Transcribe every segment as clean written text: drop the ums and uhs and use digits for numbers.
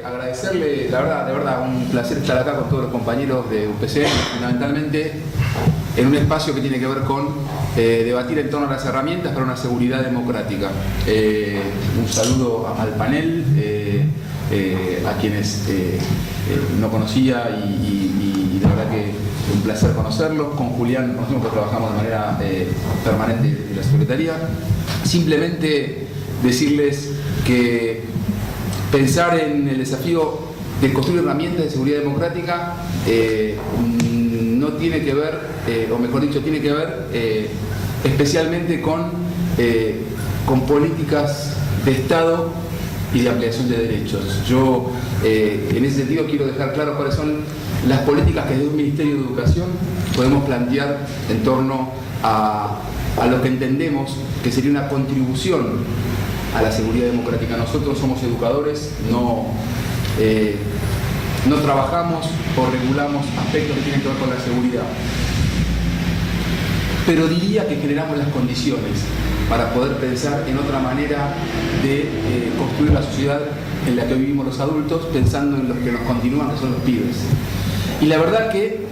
Agradecerle, la verdad, de verdad, un placer estar acá con todos los compañeros de UPCN, fundamentalmente en un espacio que tiene que ver con debatir en torno a las herramientas para una seguridad democrática. Un saludo al panel, a quienes no conocía y la verdad que un placer conocerlos. Con Julián conocemos que trabajamos de manera permanente en la Secretaría. Simplemente decirles que pensar en el desafío de construir herramientas de seguridad democrática no tiene que ver, o mejor dicho, tiene que ver especialmente con políticas de Estado y de ampliación de derechos. Yo, en ese sentido, quiero dejar claro cuáles son las políticas que desde un Ministerio de Educación podemos plantear en torno a lo que entendemos que sería una contribución a la seguridad democrática. Nosotros somos educadores, no trabajamos o regulamos aspectos que tienen que ver con la seguridad, pero diría que generamos las condiciones para poder pensar en otra manera de construir la sociedad en la que vivimos los adultos, pensando en los que nos continúan, que son los pibes. Y la verdad que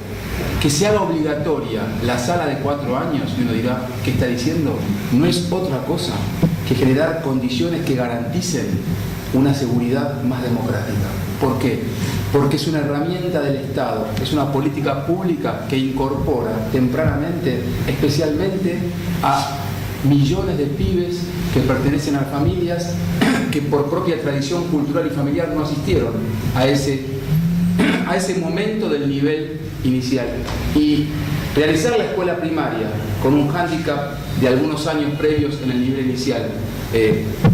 se haga obligatoria la sala de 4 años, y uno dirá, ¿qué está diciendo? No es otra cosa que generar condiciones que garanticen una seguridad más democrática. ¿Por qué? Porque es una herramienta del Estado, es una política pública que incorpora tempranamente, especialmente a millones de pibes que pertenecen a familias que por propia tradición cultural y familiar no asistieron a ese momento del nivel inicial. Y realizar la escuela primaria con un hándicap de algunos años previos en el nivel inicial,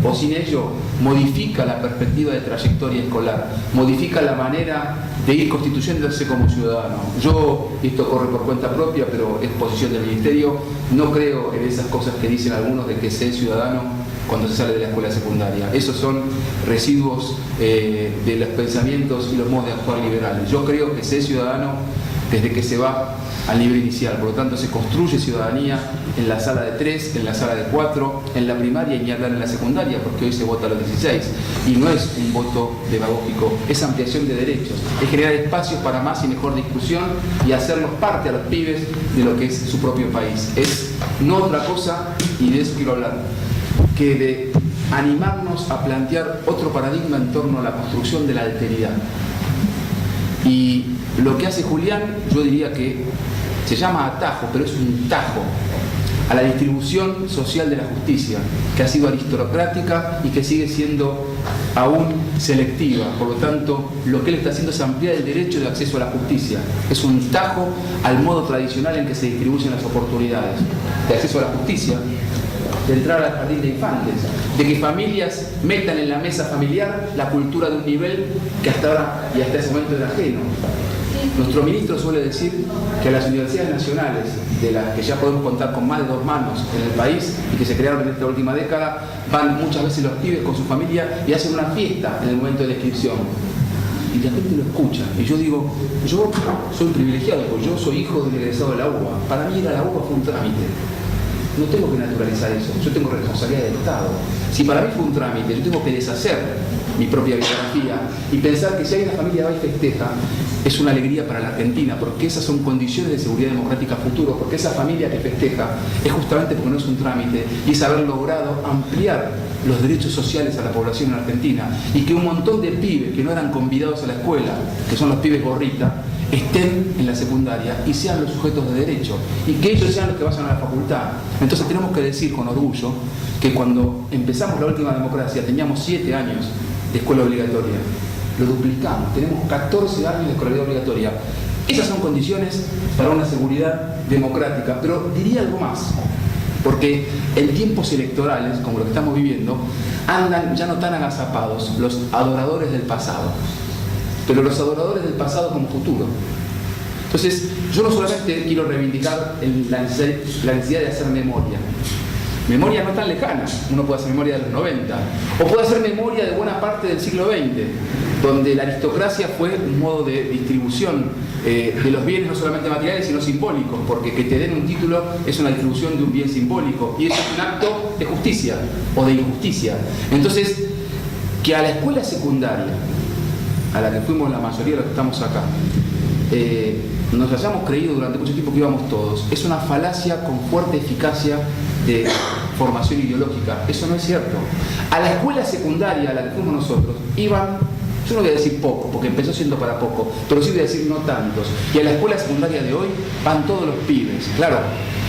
o sin ello, modifica la perspectiva de trayectoria escolar, modifica la manera de ir constituyéndose como ciudadano. Yo, esto corre por cuenta propia, pero es posición del Ministerio, no creo en esas cosas que dicen algunos de que se es ciudadano cuando se sale de la escuela secundaria. Esos son residuos de los pensamientos y los modos de actuar liberales. Yo creo que se es ciudadano desde que se va al nivel inicial. Por lo tanto, se construye ciudadanía en la sala de 3, en la sala de 4, en la primaria y ni hablar en la secundaria, porque hoy se vota a los 16. Y no es un voto demagógico, es ampliación de derechos, es generar espacios para más y mejor discusión y hacerlos parte a los pibes de lo que es su propio país. Es no otra cosa, y de eso quiero hablar, que de animarnos a plantear otro paradigma en torno a la construcción de la alteridad. Y lo que hace Julián, yo diría que se llama atajo, pero es un tajo a la distribución social de la justicia, que ha sido aristocrática y que sigue siendo aún selectiva. Por lo tanto, lo que él está haciendo es ampliar el derecho de acceso a la justicia. Es un tajo al modo tradicional en que se distribuyen las oportunidades de acceso a la justicia, de entrar al jardín de infantes, de que familias metan en la mesa familiar la cultura de un nivel que hasta ahora y hasta ese momento era ajeno. Nuestro ministro suele decir que a las universidades nacionales, de las que ya podemos contar con más de 2 manos en el país y que se crearon en esta última década, van muchas veces los pibes con su familia y hacen una fiesta en el momento de la inscripción. Y la gente lo escucha. Y yo digo, yo soy privilegiado porque yo soy hijo del egresado de la UBA. Para mí ir a la UBA fue un trámite. No tengo que naturalizar eso, yo tengo responsabilidad del Estado. Si para mí fue un trámite, yo tengo que deshacer mi propia biografía y pensar que si hay una familia que va y festeja, es una alegría para la Argentina, porque esas son condiciones de seguridad democrática futuro, porque esa familia que festeja es justamente porque no es un trámite, y es haber logrado ampliar los derechos sociales a la población en Argentina, y que un montón de pibes que no eran convidados a la escuela, que son los pibes gorrita, estén en la secundaria y sean los sujetos de derecho, y que ellos sean los que vayan a la facultad. Entonces tenemos que decir con orgullo que cuando empezamos la última democracia teníamos 7 años de escuela obligatoria, lo duplicamos, tenemos 14 años de escolaridad obligatoria. Esas son condiciones para una seguridad democrática, pero diría algo más, porque en tiempos electorales, como lo que estamos viviendo, andan ya no tan agazapados los adoradores del pasado, pero los adoradores del pasado como futuro. Entonces, yo no solamente quiero reivindicar la necesidad de hacer memoria no tan lejana, uno puede hacer memoria de los 90, o puede hacer memoria de buena parte del siglo XX, donde la aristocracia fue un modo de distribución de los bienes no solamente materiales, sino simbólicos, porque que te den un título es una distribución de un bien simbólico, y eso es un acto de justicia o de injusticia. Entonces, que a la escuela secundaria a la que fuimos la mayoría de los que estamos acá, nos hayamos creído durante mucho tiempo que íbamos todos, es una falacia con fuerte eficacia de formación ideológica. Eso no es cierto. A la escuela secundaria a la que fuimos nosotros iban, yo no voy a decir poco, porque empezó siendo para poco, pero sí voy a decir no tantos. Y a la escuela secundaria de hoy van todos los pibes. Claro,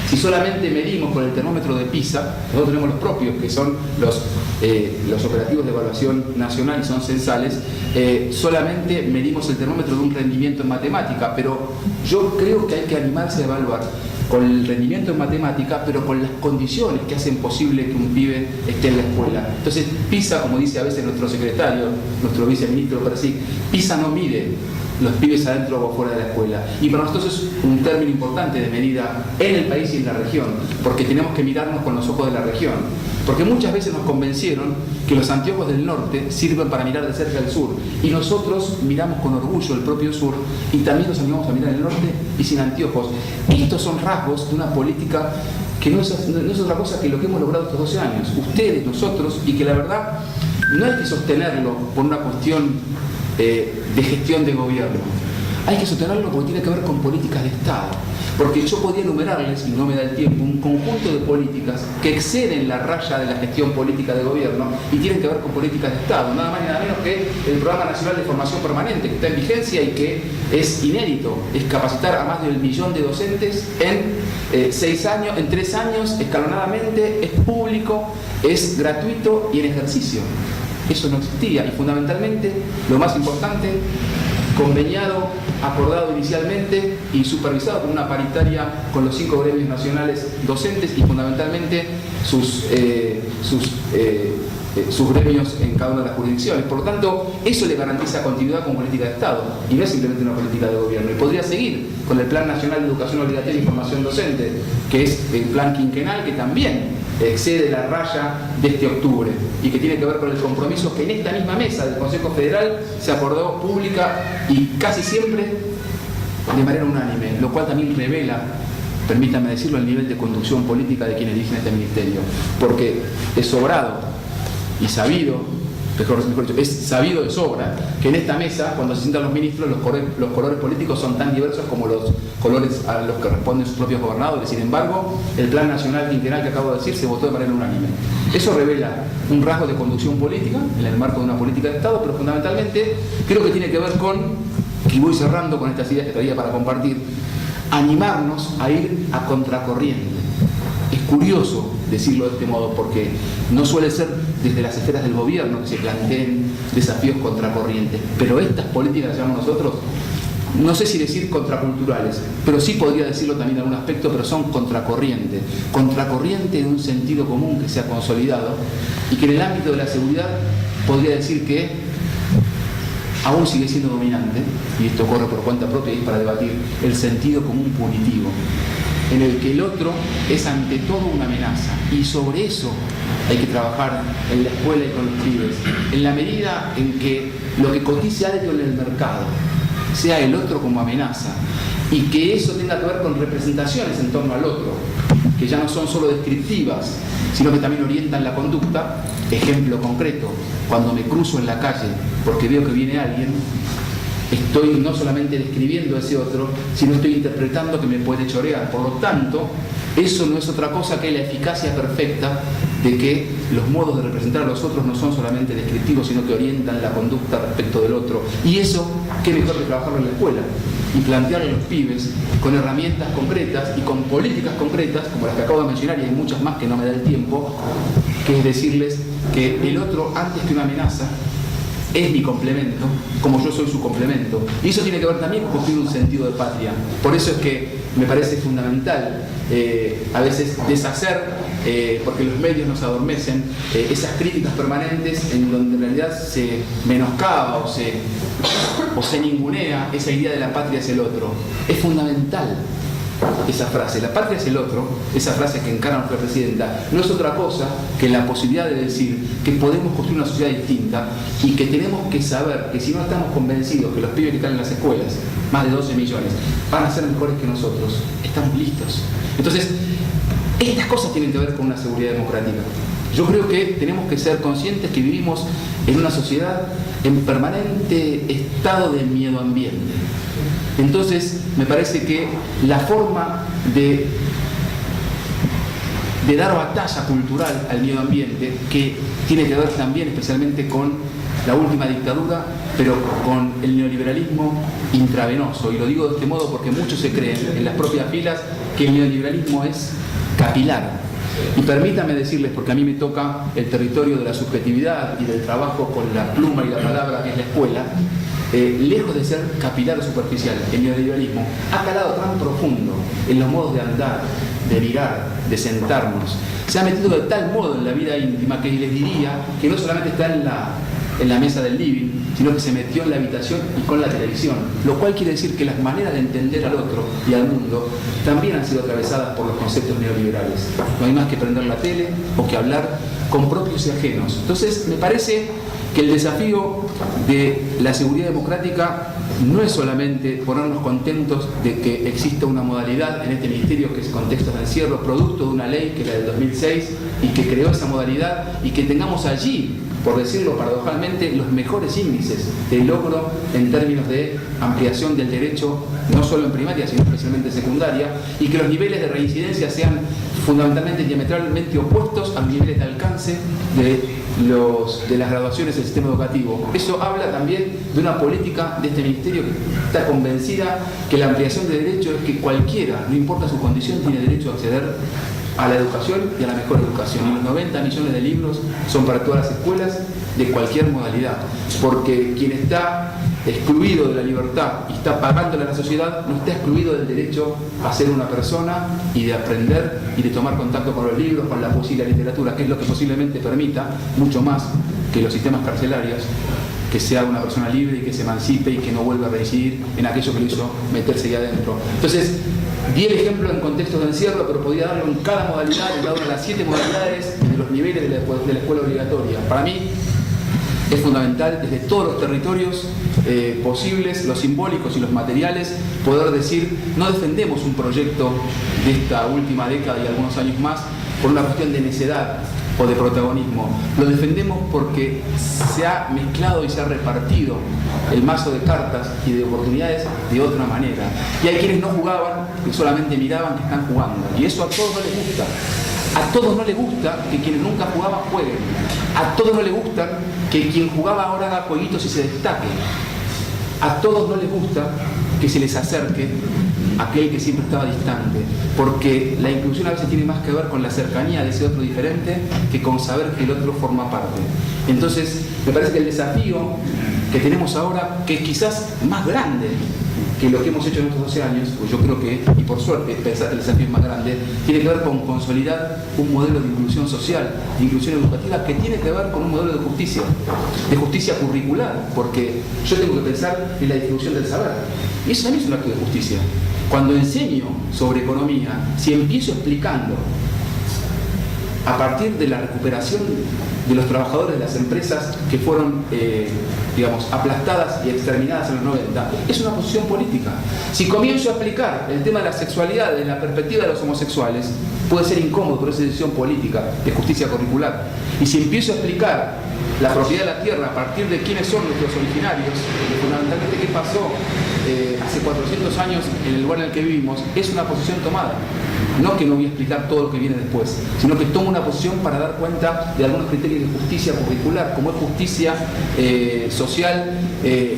si solamente medimos con el termómetro de PISA, nosotros tenemos los propios, que son los operativos de evaluación nacional y son censales, solamente medimos el termómetro de un rendimiento en matemática, pero yo creo que hay que animarse a evaluar con el rendimiento en matemática, pero con las condiciones que hacen posible que un pibe esté en la escuela. Entonces, PISA, como dice a veces nuestro secretario, nuestro viceministro Persic, PISA no mide los pibes adentro o fuera de la escuela. Y para nosotros es un término importante de medida en el país y en la región, porque tenemos que mirarnos con los ojos de la región. Porque muchas veces nos convencieron que los anteojos del norte sirven para mirar de cerca el sur, y nosotros miramos con orgullo el propio sur y también nos animamos a mirar el norte y sin anteojos. Estos son rasgos de una política que no es otra cosa que lo que hemos logrado estos 12 años, ustedes, nosotros, y que la verdad no hay que sostenerlo por una cuestión de gestión de gobierno. Hay que sostenerlo porque tiene que ver con políticas de Estado. Porque yo podría enumerarles, y no me da el tiempo, un conjunto de políticas que exceden la raya de la gestión política de gobierno y tienen que ver con políticas de Estado. Nada más ni nada menos que el Programa Nacional de Formación Permanente, que está en vigencia y que es inédito. Es capacitar a más de 1 millón de docentes en 6 años, en 3 años, escalonadamente, es público, es gratuito y en ejercicio. Eso no existía, y fundamentalmente, lo más importante, conveniado, acordado inicialmente y supervisado por una paritaria con los 5 gremios nacionales docentes y fundamentalmente sus gremios en cada una de las jurisdicciones. Por lo tanto, eso le garantiza continuidad con política de Estado y no es simplemente una política de gobierno. Y podría seguir con el Plan Nacional de Educación Obligatoria y Formación Docente, que es el plan quinquenal que también excede la raya de este octubre y que tiene que ver con el compromiso que en esta misma mesa del Consejo Federal se acordó pública y casi siempre de manera unánime, lo cual también revela, permítanme decirlo, el nivel de conducción política de quienes dirigen este ministerio, porque es sobrado y sabido, mejor dicho, es sabido de sobra que en esta mesa, cuando se sientan los ministros, los colores políticos son tan diversos como los colores a los que responden sus propios gobernadores. Sin embargo, el Plan Nacional Quinquenal que acabo de decir se votó de manera unánime. Eso revela un rasgo de conducción política en el marco de una política de Estado, pero fundamentalmente creo que tiene que ver con, y voy cerrando con estas ideas que traía para compartir, animarnos a ir a contracorriente. Es curioso decirlo de este modo porque no suele ser desde las esferas del gobierno que se planteen desafíos contracorrientes, pero estas políticas que llamamos nosotros, no sé si decir contraculturales, pero sí podría decirlo también en algún aspecto, pero son contracorriente de un sentido común que se ha consolidado y que en el ámbito de la seguridad podría decir que aún sigue siendo dominante, y esto corre por cuenta propia y es para debatir, el sentido común punitivo, en el que el otro es ante todo una amenaza, y sobre eso hay que trabajar en la escuela y con los pibes, en la medida en que lo que cotice algo en el mercado sea el otro como amenaza, y que eso tenga que ver con representaciones en torno al otro, que ya no son solo descriptivas, sino que también orientan la conducta. Ejemplo concreto, cuando me cruzo en la calle porque veo que viene alguien, estoy no solamente describiendo a ese otro, sino estoy interpretando que me puede chorear. Por lo tanto, eso no es otra cosa que la eficacia perfecta de que los modos de representar a los otros no son solamente descriptivos, sino que orientan la conducta respecto del otro. Y eso, qué mejor que trabajarlo en la escuela y plantearle a los pibes con herramientas concretas y con políticas concretas, como las que acabo de mencionar, y hay muchas más que no me da el tiempo, que es decirles que el otro, antes que una amenaza, es mi complemento, como yo soy su complemento. Y eso tiene que ver también con construir un sentido de patria. Por eso es que me parece fundamental a veces deshacer, porque los medios nos adormecen, esas críticas permanentes en donde en realidad se menoscaba o se ningunea esa idea de la patria es el otro. Es fundamental esa frase, la patria es el otro, esa frase que encara nuestra presidenta, no es otra cosa que la posibilidad de decir que podemos construir una sociedad distinta y que tenemos que saber que si no estamos convencidos que los pibes que están en las escuelas, más de 12 millones, van a ser mejores que nosotros, estamos listos. Entonces, estas cosas tienen que ver con una seguridad democrática. Yo creo que tenemos que ser conscientes que vivimos en una sociedad en permanente estado de miedo ambiente. Entonces, me parece que la forma de dar batalla cultural al miedo ambiente, que tiene que ver también especialmente con la última dictadura, pero con el neoliberalismo intravenoso. Y lo digo de este modo porque muchos se creen en las propias filas que el neoliberalismo es capilar. Y permítanme decirles, porque a mí me toca el territorio de la subjetividad y del trabajo con la pluma y la palabra, que es la escuela, lejos de ser capilar o superficial, el neoliberalismo ha calado tan profundo en los modos de andar, de mirar, de sentarnos, se ha metido de tal modo en la vida íntima que les diría que no solamente está en la mesa del living, sino que se metió en la habitación y con la televisión, lo cual quiere decir que las maneras de entender al otro y al mundo también han sido atravesadas por los conceptos neoliberales. No hay más que prender la tele o que hablar con propios y ajenos. Entonces, me parece que el desafío de la seguridad democrática no es solamente ponernos contentos de que exista una modalidad en este ministerio que es contextos de encierro, producto de una ley que es la del 2006 y que creó esa modalidad, y que tengamos allí, por decirlo paradojalmente, los mejores índices de logro en términos de ampliación del derecho, no solo en primaria, sino especialmente en secundaria, y que los niveles de reincidencia sean fundamentalmente diametralmente opuestos a los niveles de alcance de las graduaciones del sistema educativo. Eso habla también de una política de este ministerio que está convencida que la ampliación de derechos es que cualquiera, no importa su condición, tiene derecho a acceder a la educación y a la mejor educación. Y los 90 millones de libros son para todas las escuelas de cualquier modalidad, porque quien está excluido de la libertad y está pagándole a la sociedad no está excluido del derecho a ser una persona y de aprender y de tomar contacto con los libros, con la poesía y la literatura, que es lo que posiblemente permita, mucho más que los sistemas carcelarios, que sea una persona libre y que se emancipe y que no vuelva a reincidir en aquello que lo hizo meterse ahí adentro. Entonces, di el ejemplo en contextos de encierro, pero podía darlo en cada modalidad, en cada una de las 7 modalidades de los niveles de la escuela obligatoria. Para mí es fundamental, desde todos los territorios posibles, los simbólicos y los materiales, poder decir: no defendemos un proyecto de esta última década y algunos años más por una cuestión de necedad o de protagonismo. Lo defendemos porque se ha mezclado y se ha repartido el mazo de cartas y de oportunidades de otra manera. Y hay quienes no jugaban, que solamente miraban que están jugando. Y eso a todos no les gusta. A todos no les gusta que quienes nunca jugaban jueguen. A todos no les gusta que quien jugaba ahora haga jueguitos y se destaque. A todos no les gusta que se les acerque aquel que siempre estaba distante, porque la inclusión a veces tiene más que ver con la cercanía de ese otro diferente que con saber que el otro forma parte. Entonces, me parece que el desafío que tenemos ahora, que es quizás más grande que lo que hemos hecho en estos 12 años, pues yo creo que, y por suerte, pensar que el desafío es más grande, tiene que ver con consolidar un modelo de inclusión social, de inclusión educativa, que tiene que ver con un modelo de justicia curricular, porque yo tengo que pensar en la distribución del saber. Y eso también es un acto de justicia. Cuando enseño sobre economía, si empiezo explicando a partir de la recuperación de los trabajadores de las empresas que fueron, aplastadas y exterminadas en los 90, es una posición política. Si comienzo a explicar el tema de la sexualidad desde la perspectiva de los homosexuales, puede ser incómodo, pero es decisión política, de justicia curricular. Y si empiezo a explicar la propiedad de la tierra a partir de quiénes son nuestros originarios, y fundamentalmente qué pasó hace 400 años en el lugar en el que vivimos, es una posición tomada. No que no voy a explicar todo lo que viene después, sino que tomo una posición para dar cuenta de algunos criterios de justicia curricular, como es justicia social,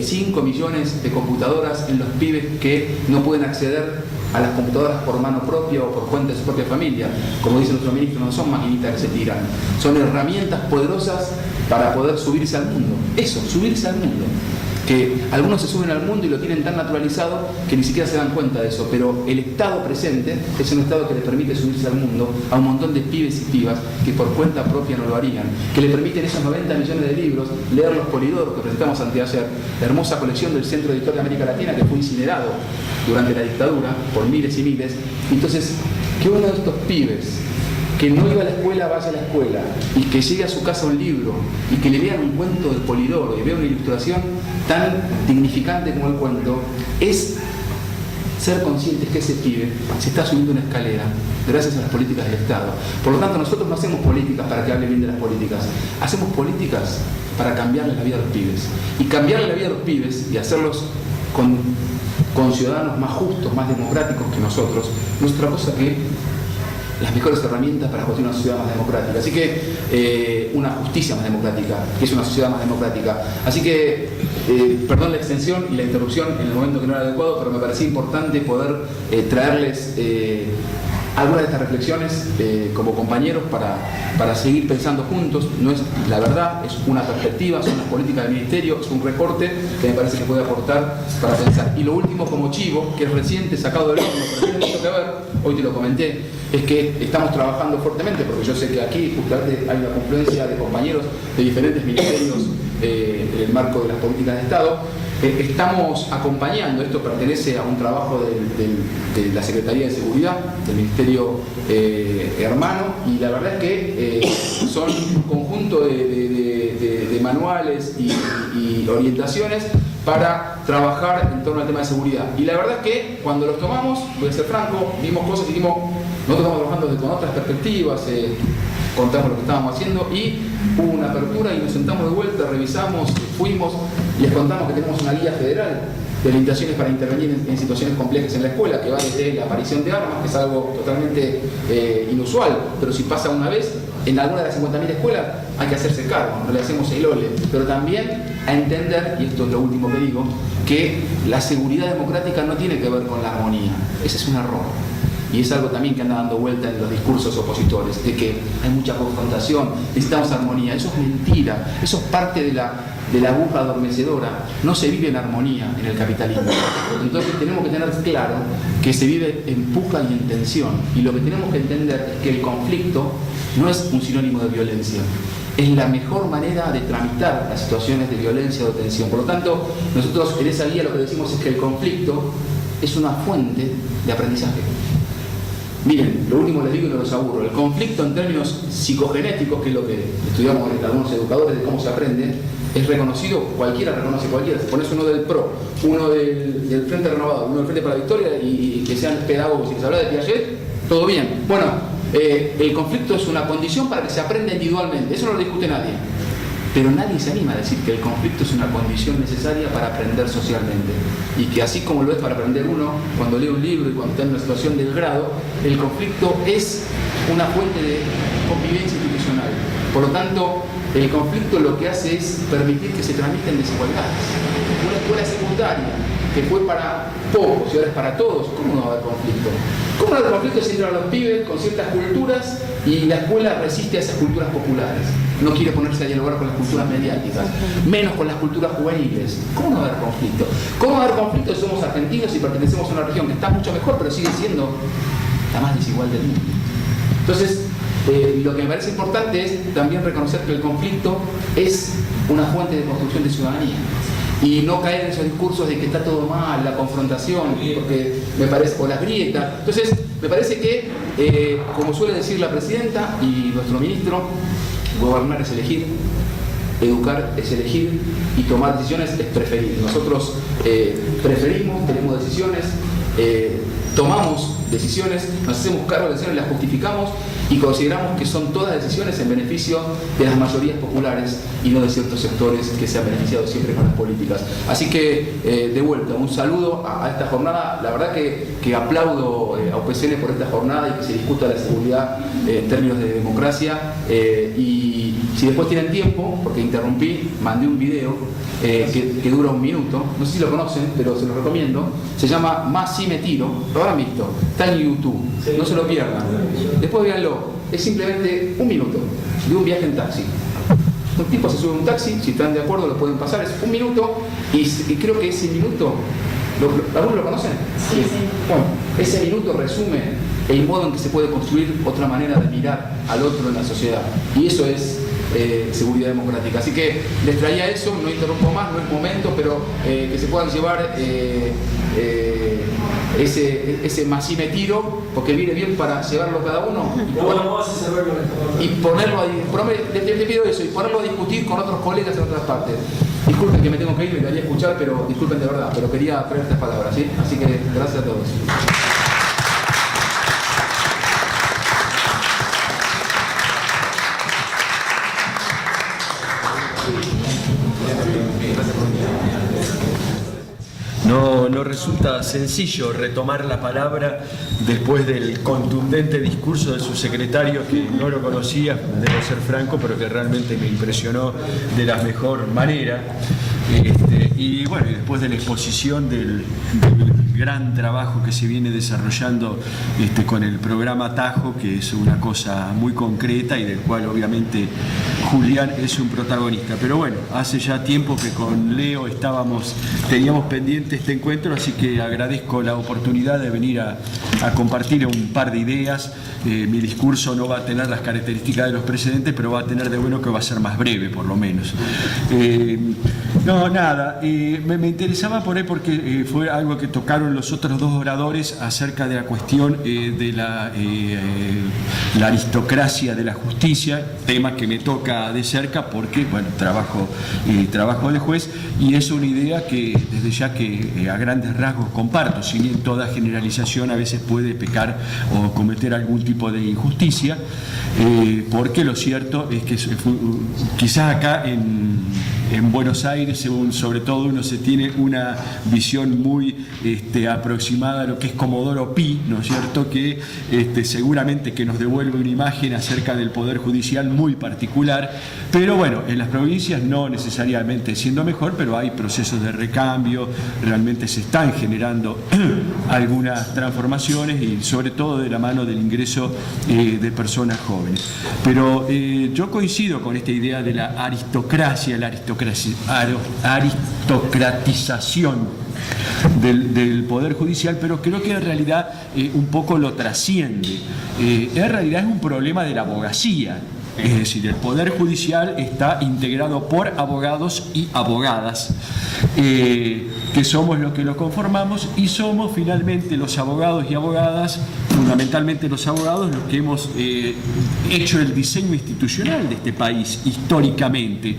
5 millones de computadoras en los pibes que no pueden acceder a las computadoras por mano propia o por cuenta de su propia familia. Como dice nuestro ministro, no son maquinitas que se tiran, son herramientas poderosas para poder subirse al mundo. Eso, subirse al mundo. Que algunos se suben al mundo y lo tienen tan naturalizado que ni siquiera se dan cuenta de eso, pero el Estado presente es un Estado que le permite subirse al mundo a un montón de pibes y pibas que por cuenta propia no lo harían, que le permiten esos 90 millones de libros, leer los Polidor que presentamos anteayer, la hermosa colección del Centro Editor de América Latina que fue incinerado durante la dictadura por miles y miles. Entonces, que uno de estos pibes que no iba a la escuela vaya a la escuela y que llegue a su casa un libro y que le vean un cuento del Polidoro y vea una ilustración tan dignificante como el cuento, es ser conscientes que ese pibe se está subiendo una escalera gracias a las políticas del Estado. Por lo tanto, nosotros no hacemos políticas para que hable bien de las políticas, hacemos políticas para cambiarle la vida a los pibes. Y cambiarle la vida a los pibes y hacerlos con ciudadanos más justos, más democráticos que nosotros, no es otra cosa que las mejores herramientas para construir una sociedad más democrática. Así que una justicia más democrática, que es una sociedad más democrática. Así que, perdón la extensión y la interrupción en el momento que no era adecuado, pero me parecía importante poder traerles algunas de estas reflexiones como compañeros para seguir pensando juntos. No es la verdad, es una perspectiva, son las políticas del Ministerio, es un recorte que me parece que puede aportar para pensar. Y lo último como chivo, que es reciente, sacado del horno, pero tiene mucho que ver, hoy te lo comenté, es que estamos trabajando fuertemente, porque yo sé que aquí justamente hay una confluencia de compañeros de diferentes ministerios en el marco de las políticas de Estado. Estamos acompañando, esto pertenece a un trabajo de la Secretaría de Seguridad, del Ministerio hermano, y la verdad es que son un conjunto de manuales y orientaciones para trabajar en torno al tema de seguridad. Y la verdad es que cuando los tomamos, voy a ser franco, vimos cosas y dijimos, nosotros estamos trabajando con otras perspectivas, contamos lo que estábamos haciendo y hubo una apertura y nos sentamos de vuelta, revisamos, fuimos, les contamos que tenemos una guía federal de limitaciones para intervenir en situaciones complejas en la escuela, que va desde la aparición de armas, que es algo totalmente inusual, pero si pasa una vez, en alguna de las 50.000 escuelas hay que hacerse cargo, no le hacemos el ole, pero también a entender, y esto es lo último que digo, que la seguridad democrática no tiene que ver con la armonía, ese es un error. Y es algo también que anda dando vuelta en los discursos opositores, de que hay mucha confrontación, necesitamos armonía. Eso es mentira, eso es parte de la aguja adormecedora. No se vive en armonía en el capitalismo. Entonces tenemos que tener claro que se vive en puja y en tensión. Y lo que tenemos que entender es que el conflicto no es un sinónimo de violencia. Es la mejor manera de tramitar las situaciones de violencia o de tensión. Por lo tanto, nosotros en esa guía lo que decimos es que el conflicto es una fuente de aprendizaje. Miren, lo último les digo y no los aburro. El conflicto en términos psicogenéticos, que es lo que estudiamos con algunos educadores de cómo se aprende, es reconocido, cualquiera reconoce cualquiera. Si pones uno del PRO, uno del Frente Renovado, uno del Frente para la Victoria y que sean pedagogos y que se habla de Piaget, todo bien. Bueno, el conflicto es una condición para que se aprenda individualmente. Eso no lo discute nadie. Pero nadie se anima a decir que el conflicto es una condición necesaria para aprender socialmente. Y que así como lo es para aprender uno cuando lee un libro y cuando está en una situación del grado, el conflicto es una fuente de convivencia institucional. Por lo tanto, el conflicto lo que hace es permitir que se transmiten desigualdades. Una escuela secundaria que fue para pocos y ahora es para todos, ¿cómo no va a haber conflicto? ¿Cómo no va a haber conflicto si entran los pibes con ciertas culturas y la escuela resiste a esas culturas populares? No quiere ponerse a dialogar con las culturas mediáticas, menos con las culturas juveniles. ¿Cómo no va a haber conflicto? ¿Cómo va a haber conflicto si somos argentinos y pertenecemos a una región que está mucho mejor, pero sigue siendo la más desigual del mundo? Entonces, lo que me parece importante es también reconocer que el conflicto es una fuente de construcción de ciudadanía. Y no caer en esos discursos de que está todo mal, la confrontación, porque me parece, o las grietas. Entonces, me parece que, como suele decir la presidenta y nuestro ministro, gobernar es elegir, educar es elegir y tomar decisiones es preferir. Nosotros preferimos, tenemos decisiones, tomamos decisiones, nos hacemos cargo de decisiones, las justificamos y consideramos que son todas decisiones en beneficio de las mayorías populares y no de ciertos sectores que se han beneficiado siempre con las políticas. Así que, de vuelta, un saludo a esta jornada. La verdad que aplaudo a UPCN por esta jornada y que se discuta la seguridad en términos de democracia. Y si después tienen tiempo, porque interrumpí, mandé un video que dura 1 minuto, no sé si lo conocen, pero se lo recomiendo. Se llama Más si me tiro, lo habrán visto, está en YouTube, no se lo pierdan. Después véanlo, es simplemente 1 minuto de un viaje en taxi. Un tipo se sube a un taxi, si están de acuerdo lo pueden pasar, es 1 minuto y creo que ese minuto, ¿algunos lo conocen? Sí. Bueno, ese minuto resume el modo en que se puede construir otra manera de mirar al otro en la sociedad, y eso es seguridad democrática. Así que les traía eso, no interrumpo más, no es momento, pero que se puedan llevar ese más si me tiro, porque viene bien para llevarlo cada uno y ponerlo a, le pido eso, y ponerlo a discutir con otros colegas en otras partes. Disculpen que me tengo que ir, me quedaría escuchar, pero disculpen de verdad, pero quería traer estas palabras, ¿sí? Así que gracias a todos. No resulta sencillo retomar la palabra después del contundente discurso de su secretario, que no lo conocía, debo ser franco, pero que realmente me impresionó de la mejor manera. Y bueno, y después de la exposición del gran trabajo que se viene desarrollando con el programa Tajo, que es una cosa muy concreta y del cual obviamente Julián es un protagonista. Pero bueno, hace ya tiempo que con Leo teníamos pendiente este encuentro, así que agradezco la oportunidad de venir a compartir un par de ideas. Mi discurso no va a tener las características de los precedentes, pero va a tener de bueno que va a ser más breve, por lo menos. Me interesaba por ahí porque fue algo que tocaron los otros dos oradores acerca de la cuestión de la aristocracia de la justicia, tema que me toca de cerca porque, bueno, trabajo de juez, y es una idea que desde ya que a grandes rasgos comparto, si bien toda generalización a veces puede pecar o cometer algún tipo de injusticia, porque lo cierto es que quizás acá en Buenos Aires, sobre todo, uno se tiene una visión muy aproximada a lo que es Comodoro Pi, ¿no es cierto?, que seguramente que nos devuelve una imagen acerca del Poder Judicial muy particular, pero bueno, en las provincias no necesariamente siendo mejor, pero hay procesos de recambio, realmente se están generando algunas transformaciones y sobre todo de la mano del ingreso de personas jóvenes. Pero yo coincido con esta idea de la aristocracia, aristocratización del Poder Judicial, pero creo que en realidad un poco lo trasciende. En realidad es un problema de la abogacía. Es decir, el Poder Judicial está integrado por abogados y abogadas, que somos los que lo conformamos, y somos finalmente los abogados y abogadas, fundamentalmente los abogados, los que hemos hecho el diseño institucional de este país históricamente.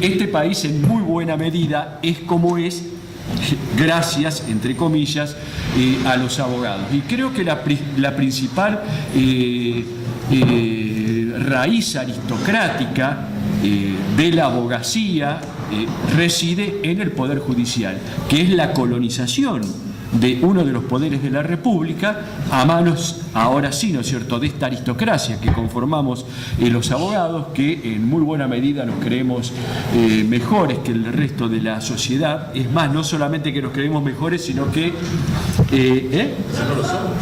Este país en muy buena medida es como es gracias, entre comillas, a los abogados. Y creo que la principal raíz aristocrática de la abogacía reside en el Poder Judicial, que es la colonización de uno de los poderes de la República a manos, ahora sí, ¿no es cierto?, de esta aristocracia que conformamos los abogados, que en muy buena medida nos creemos mejores que el resto de la sociedad. Es más, no solamente que nos creemos mejores, sino que no lo somos.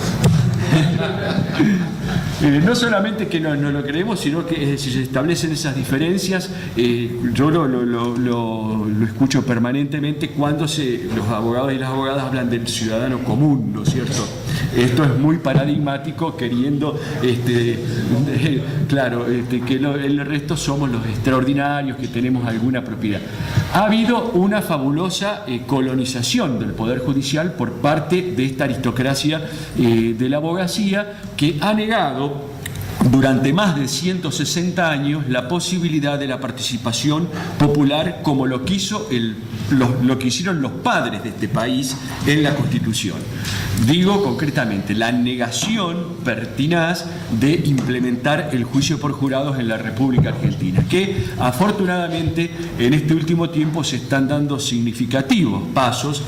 No solamente que no lo creemos, sino que si se establecen esas diferencias, yo lo escucho permanentemente cuando los abogados y las abogadas hablan del ciudadano común, ¿no es cierto? Esto es muy paradigmático, queriendo, que el resto somos los extraordinarios, que tenemos alguna propiedad. Ha habido una fabulosa colonización del Poder Judicial por parte de esta aristocracia de la abogacía, que ha negado durante más de 160 años la posibilidad de la participación popular, como lo hicieron los padres de este país en la Constitución. Digo concretamente la negación pertinaz de implementar el juicio por jurados en la República Argentina, que afortunadamente en este último tiempo se están dando significativos pasos.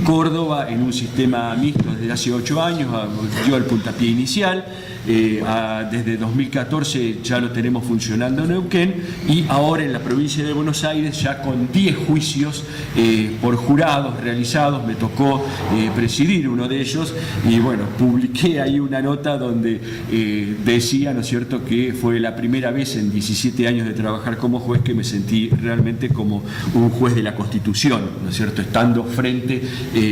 Córdoba, en un sistema mixto desde hace 8 años, dio el puntapié inicial. Desde 2014 ya lo tenemos funcionando en Neuquén, y ahora en la provincia de Buenos Aires ya con 10 juicios por jurados realizados. Me tocó presidir uno de ellos, y bueno, publiqué ahí una nota donde decía, ¿no es cierto?, que fue la primera vez en 17 años de trabajar como juez que me sentí realmente como un juez de la Constitución, ¿no es cierto?, estando frente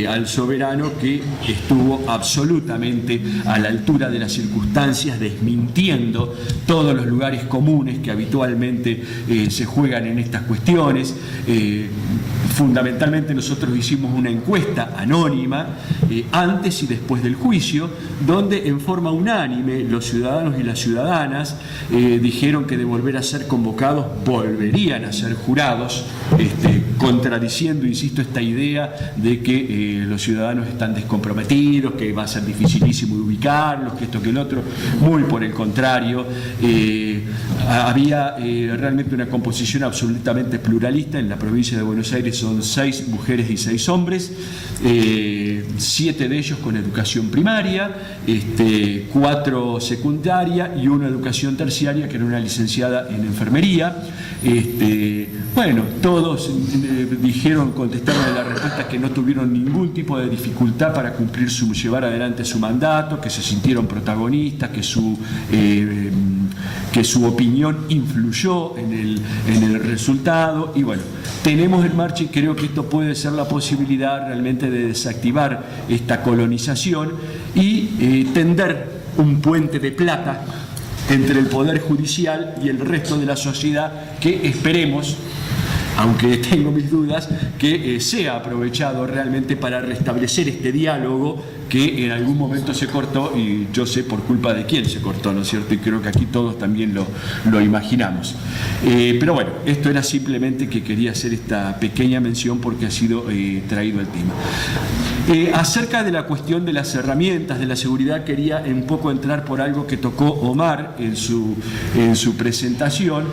al soberano, que estuvo absolutamente a la altura de las circunstancias, desmintiendo compartiendo todos los lugares comunes que habitualmente se juegan en estas cuestiones. Fundamentalmente nosotros hicimos una encuesta anónima antes y después del juicio, donde en forma unánime los ciudadanos y las ciudadanas dijeron que de volver a ser convocados volverían a ser jurados, contradiciendo, insisto, esta idea de que los ciudadanos están descomprometidos, que va a ser dificilísimo ubicarlos, que esto que el otro. Muy por el contrario, había realmente una composición absolutamente pluralista. En la provincia de Buenos Aires son 6 mujeres y 6 hombres, 7 de ellos con educación primaria, 4 secundaria y 1 educación terciaria, que era una licenciada en enfermería. Bueno, todos contestaron en la respuesta que no tuvieron ningún tipo de dificultad para llevar adelante su mandato, que se sintieron protagonistas, que su opinión influyó en el resultado. Y bueno, tenemos en marcha, y creo que esto puede ser la posibilidad realmente de desactivar esta colonización y tender un puente de plata entre el Poder Judicial y el resto de la sociedad, que esperemos, aunque tengo mis dudas, que sea aprovechado realmente para restablecer este diálogo que en algún momento se cortó, y yo sé por culpa de quién se cortó, ¿no es cierto? Y creo que aquí todos también lo imaginamos. Pero bueno, esto era simplemente que quería hacer esta pequeña mención porque ha sido traído el tema. Acerca de la cuestión de las herramientas de la seguridad, quería un poco entrar por algo que tocó Omar en su presentación,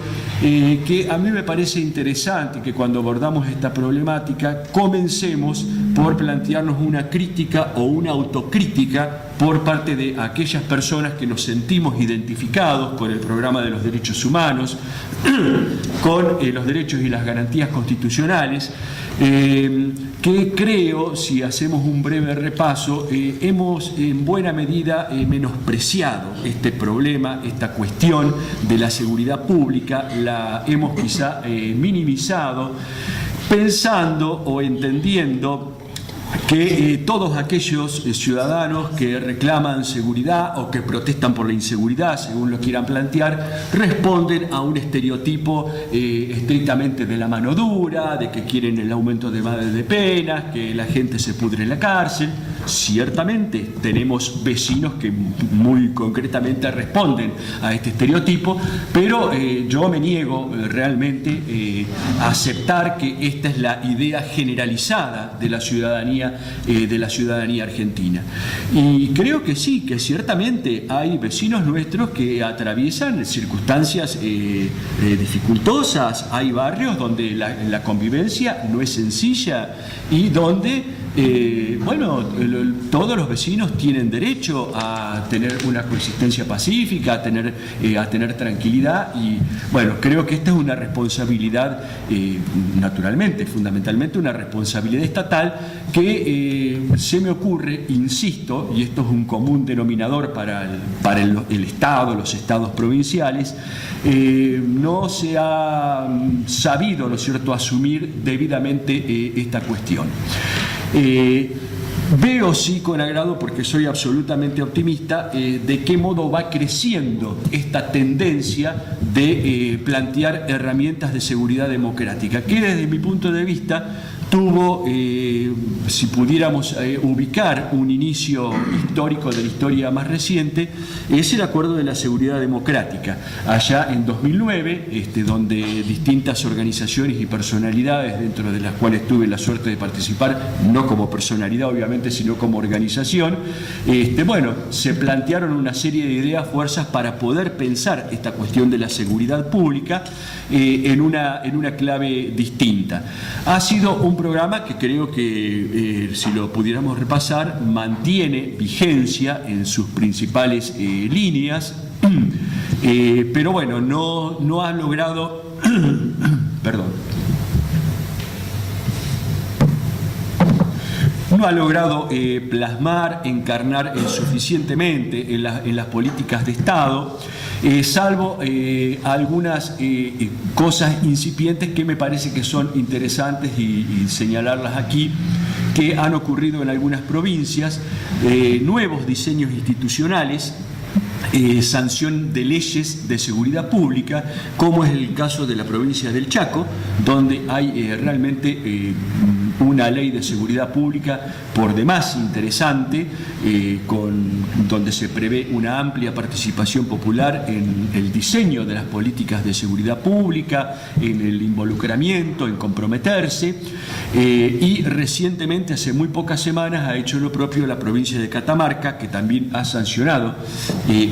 que a mí me parece interesante que cuando abordamos esta problemática comencemos por plantearnos una crítica o una autocrítica por parte de aquellas personas que nos sentimos identificados con el programa de los derechos humanos, con los derechos y las garantías constitucionales, que creo, si hacemos un breve repaso, hemos en buena medida menospreciado este problema, esta cuestión de la seguridad pública, la hemos quizá minimizado, pensando o entendiendo que todos aquellos ciudadanos que reclaman seguridad o que protestan por la inseguridad, según lo quieran plantear, responden a un estereotipo estrictamente de la mano dura, de que quieren el aumento de penas, que la gente se pudre en la cárcel. Ciertamente tenemos vecinos que muy concretamente responden a este estereotipo, pero yo me niego realmente a aceptar que esta es la idea generalizada de la ciudadanía argentina. Y creo que sí, que ciertamente hay vecinos nuestros que atraviesan circunstancias dificultosas, hay barrios donde la convivencia no es sencilla y donde todos los vecinos tienen derecho a tener una coexistencia pacífica, a tener tranquilidad, y bueno, creo que esta es una responsabilidad, naturalmente, fundamentalmente una responsabilidad estatal que se me ocurre, insisto, y esto es un común denominador para el Estado, los estados provinciales, no se ha sabido, ¿no es cierto?, asumir debidamente esta cuestión. Veo sí con agrado, porque soy absolutamente optimista, de qué modo va creciendo esta tendencia de plantear herramientas de seguridad democrática, que desde mi punto de vista tuvo, si pudiéramos ubicar un inicio histórico de la historia más reciente, es el Acuerdo de la Seguridad Democrática, allá en 2009, donde distintas organizaciones y personalidades, dentro de las cuales tuve la suerte de participar, no como personalidad obviamente, sino como organización, se plantearon una serie de ideas, fuerzas para poder pensar esta cuestión de la seguridad pública en una clave distinta. Ha sido un programa que creo que, si lo pudiéramos repasar, mantiene vigencia en sus principales líneas, pero bueno, no ha logrado perdón, no ha logrado plasmar, encarnar suficientemente en las políticas de Estado, salvo algunas cosas incipientes que me parece que son interesantes y señalarlas aquí, que han ocurrido en algunas provincias, nuevos diseños institucionales sanción de leyes de seguridad pública, como es el caso de la provincia del Chaco, donde hay realmente una ley de seguridad pública por demás interesante, donde se prevé una amplia participación popular en el diseño de las políticas de seguridad pública, en el involucramiento, en comprometerse, y recientemente, hace muy pocas semanas, ha hecho lo propio la provincia de Catamarca, que también ha sancionado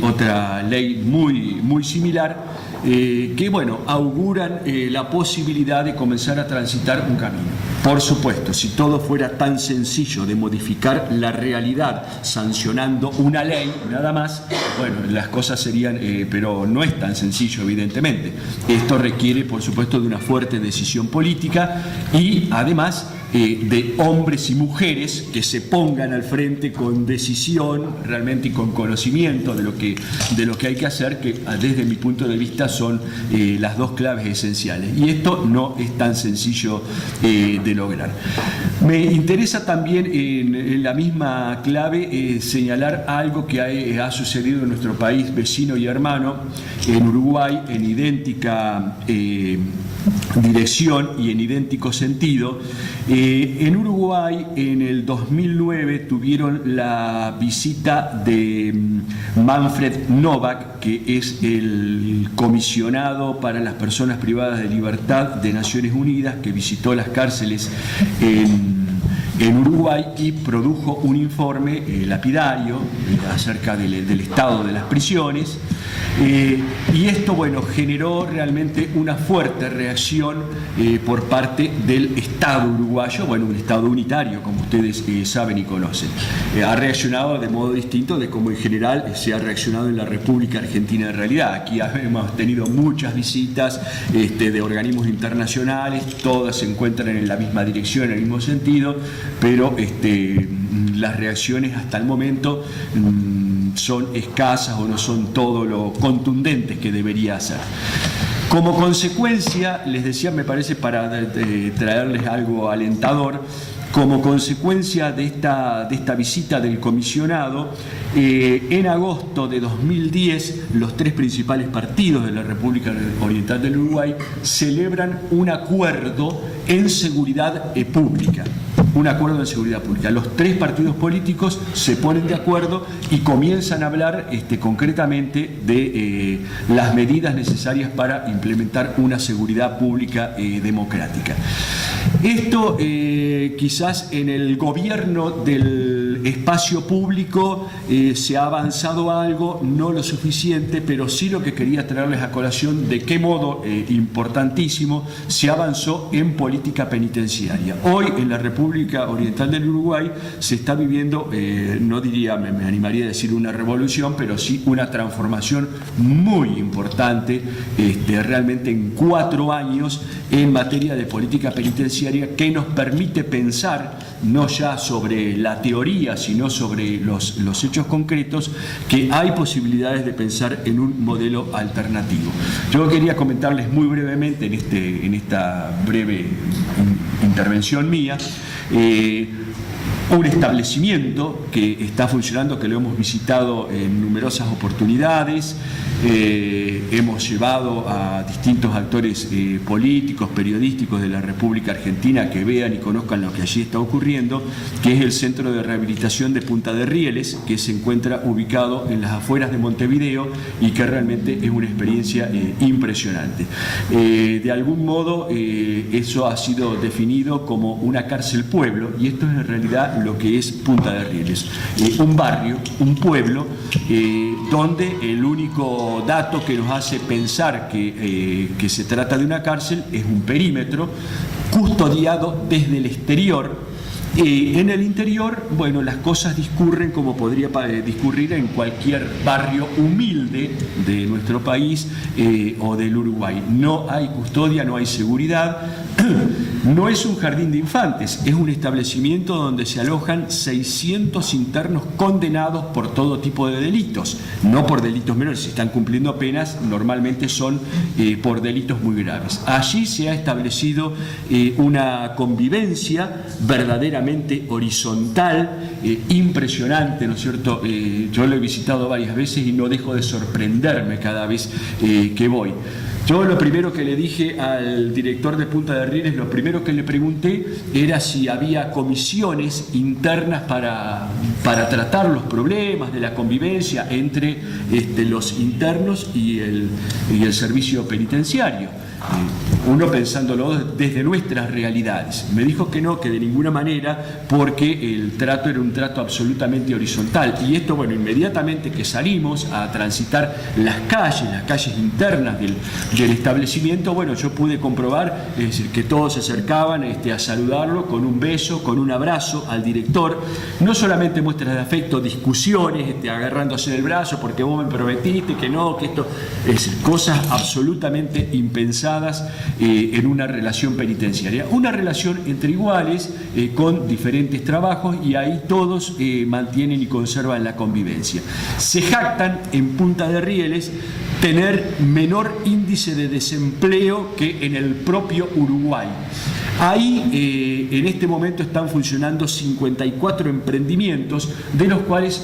otra ley muy similar, que bueno, auguran la posibilidad de comenzar a transitar un camino. Por supuesto, si todo fuera tan sencillo de modificar la realidad sancionando una ley, nada más, bueno, las cosas serían, pero no es tan sencillo, evidentemente. Esto requiere, por supuesto, de una fuerte decisión política y, además, de hombres y mujeres que se pongan al frente con decisión realmente y con conocimiento de lo que hay que hacer, que desde mi punto de vista son las dos claves esenciales. Y esto no es tan sencillo de lograr. Me interesa también en la misma clave señalar algo que ha sucedido en nuestro país vecino y hermano, en Uruguay, en idéntica dirección y en idéntico sentido. En Uruguay, en el 2009, tuvieron la visita de Manfred Novak, que es el comisionado para las personas privadas de libertad de Naciones Unidas, que visitó las cárceles en Uruguay y produjo un informe lapidario acerca del estado de las prisiones. Y esto, bueno, generó realmente una fuerte reacción por parte del Estado uruguayo, bueno, un Estado unitario, como ustedes saben y conocen. Ha reaccionado de modo distinto de como en general se ha reaccionado en la República Argentina en realidad. Aquí hemos tenido muchas visitas de organismos internacionales, todas se encuentran en la misma dirección, en el mismo sentido, pero las reacciones hasta el momento son escasas o no son todo lo contundentes que debería ser. Como consecuencia, les decía, me parece, para traerles algo alentador, como consecuencia de esta visita del comisionado, en agosto de 2010, los tres principales partidos de la República Oriental del Uruguay celebran un acuerdo en seguridad pública. Un acuerdo de seguridad pública. Los tres partidos políticos se ponen de acuerdo y comienzan a hablar concretamente de las medidas necesarias para implementar una seguridad pública democrática. Esto quizás en el gobierno del espacio público se ha avanzado algo, no lo suficiente, pero sí lo que quería traerles a colación, de qué modo importantísimo se avanzó en política penitenciaria. Hoy en la República Oriental del Uruguay se está viviendo, no diría, me animaría a decir una revolución, pero sí una transformación muy importante, realmente en 4 años en materia de política penitenciaria, que nos permite pensar no ya sobre la teoría, sino sobre los hechos concretos, que hay posibilidades de pensar en un modelo alternativo. Yo quería comentarles muy brevemente en esta breve intervención mía, un establecimiento que está funcionando, que lo hemos visitado en numerosas oportunidades. Hemos llevado a distintos actores políticos, periodísticos de la República Argentina que vean y conozcan lo que allí está ocurriendo, que es el Centro de Rehabilitación de Punta de Rieles, que se encuentra ubicado en las afueras de Montevideo y que realmente es una experiencia impresionante. De algún modo eso ha sido definido como una cárcel pueblo, y esto es en realidad lo que es Punta de Rieles, un barrio, un pueblo donde el único dato que nos hace pensar que se trata de una cárcel es un perímetro custodiado desde el exterior. En el interior, bueno, las cosas discurren como podría discurrir en cualquier barrio humilde de nuestro país o del Uruguay. No hay custodia, no hay seguridad. No es un jardín de infantes, es un establecimiento donde se alojan 600 internos condenados por todo tipo de delitos, no por delitos menores. Si están cumpliendo penas, normalmente son por delitos muy graves. Allí se ha establecido una convivencia verdaderamente absolutamente horizontal, impresionante, ¿no es cierto? Yo lo he visitado varias veces y no dejo de sorprenderme cada vez que voy. Yo lo primero que le dije al director de Punta de Rieles, lo primero que le pregunté era si había comisiones internas para tratar los problemas de la convivencia entre los internos y el servicio penitenciario. Uno pensándolo desde nuestras realidades. Me dijo que no, que de ninguna manera, porque el trato era un trato absolutamente horizontal. Y esto, bueno, inmediatamente que salimos a transitar las calles internas del establecimiento, bueno, yo pude comprobar, es decir, que todos se acercaban a saludarlo con un beso, con un abrazo al director. No solamente muestras de afecto, discusiones, agarrándose del brazo porque vos me prometiste que no, que esto, es decir, cosas absolutamente impensadas en una relación penitenciaria. Una relación entre iguales, con diferentes trabajos, y ahí todos mantienen y conservan la convivencia. Se jactan en Punta de Rieles tener menor índice de desempleo que en el propio Uruguay. Ahí en este momento están funcionando 54 emprendimientos, de los cuales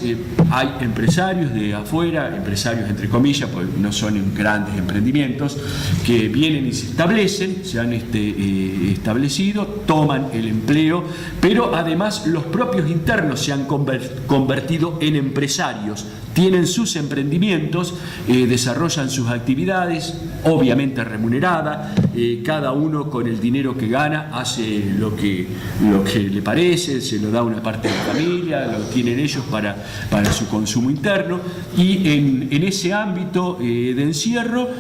hay empresarios de afuera, empresarios entre comillas, pues no son grandes emprendimientos, que vienen y se establecen, se han establecido, toman el empleo, pero además los propios internos se han convertido en empresarios. Tienen sus emprendimientos, desarrollan sus actividades, obviamente remunerada, cada uno con el dinero que gana hace lo que le parece, se lo da una parte de la familia, lo tienen ellos para su consumo interno, y en ese ámbito de encierro